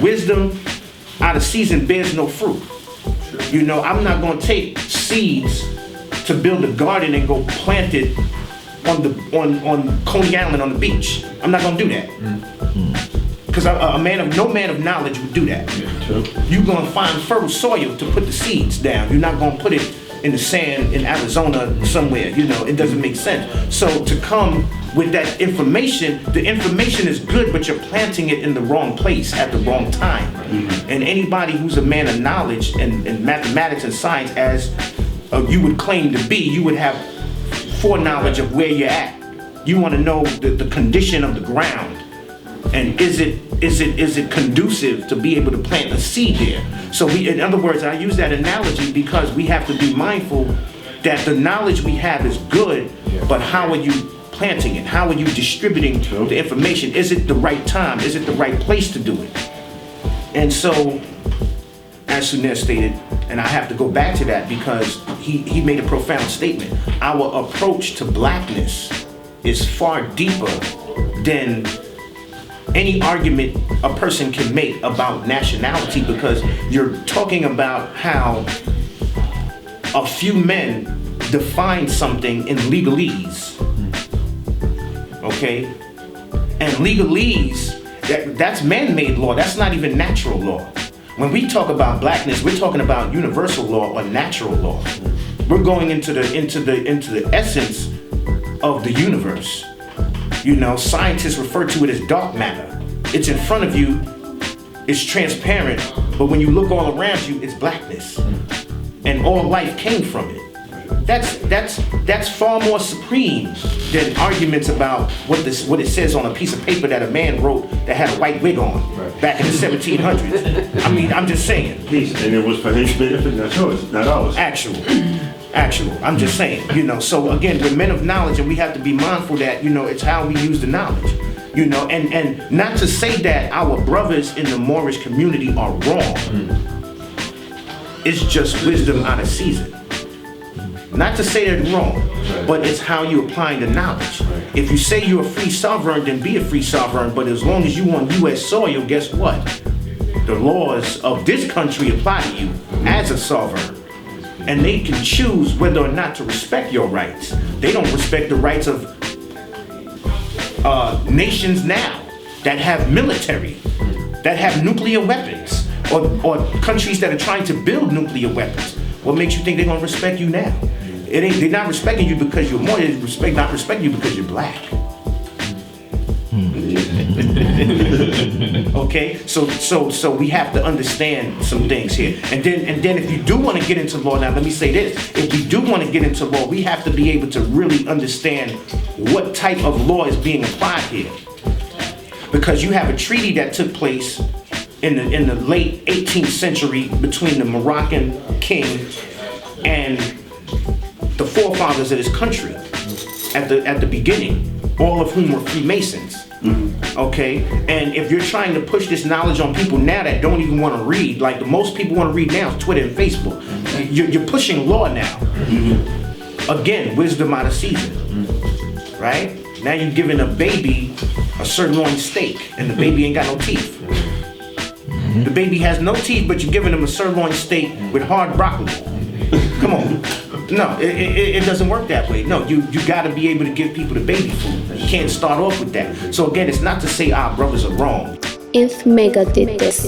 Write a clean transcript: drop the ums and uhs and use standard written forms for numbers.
Wisdom out of season bears no fruit. You know, I'm not going to take seeds to build a garden and go plant it on Coney Island on the beach. I'm not going to do that. Because no man of knowledge would do that. You're going to find fertile soil to put the seeds down. You're not going to put it in the sand in Arizona somewhere. You know, it doesn't make sense. So to come with that information, the information is good, but you're planting it in the wrong place at the wrong time. And anybody who's a man of knowledge in mathematics and science, as you would claim to be, you would have foreknowledge of where you're at. You want to know the condition of the ground, and is it conducive to be able to plant a seed there? So in other words, I use that analogy because we have to be mindful that the knowledge we have is good, but how are you planting it? How are you distributing the information? Is it the right time? Is it the right place to do it? And so, as Sunir stated, and I have to go back to that because he made a profound statement. Our approach to blackness is far deeper than any argument a person can make about nationality, because you're talking about how a few men define something in legalese. Okay? And legalese, that's man-made law. That's not even natural law. When we talk about blackness, we're talking about universal law or natural law. We're going into the essence of the universe. You know, scientists refer to it as dark matter. It's in front of you, it's transparent, but when you look all around you, it's blackness. And all life came from it. That's far more supreme than arguments about what it says on a piece of paper that a man wrote that had a white wig on back in the 1700s. I mean, I'm just saying. And it was for his benefit, not yours, not ours. Actual. I'm just saying, you know. So again, we're men of knowledge, and we have to be mindful that, you know, it's how we use the knowledge, you know. And not to say that our brothers in the Moorish community are wrong. It's just wisdom out of season. Not to say they're wrong, but it's how you're applying the knowledge. If you say you're a free sovereign, then be a free sovereign, but as long as you on U.S. soil, guess what? The laws of this country apply to you as a sovereign. And they can choose whether or not to respect your rights. They don't respect the rights of nations now that have military, that have nuclear weapons, or countries that are trying to build nuclear weapons. What makes you think they're gonna respect you now? They're not respecting you because you're more. They're not respecting you because you're black. Okay, so we have to understand some things here, and then if you do want to get into law, now let me say this: if we do want to get into law, we have to be able to really understand what type of law is being applied here, because you have a treaty that took place in the late 18th century between the Moroccan king and the forefathers of this country at the beginning, all of whom were Freemasons. Okay, and if you're trying to push this knowledge on people now that don't even want to read, like the most people want to read now is Twitter and Facebook. You're pushing law now. Again, wisdom out of season. Right? Now you're giving a baby a sirloin steak, and the baby ain't got no teeth. The baby has no teeth, but you're giving him a sirloin steak with hard broccoli. Come on. No, it doesn't work that way. No, you got to be able to give people the baby food. You can't start off with that. So again, it's not to say our brothers are wrong. If Mecca did this.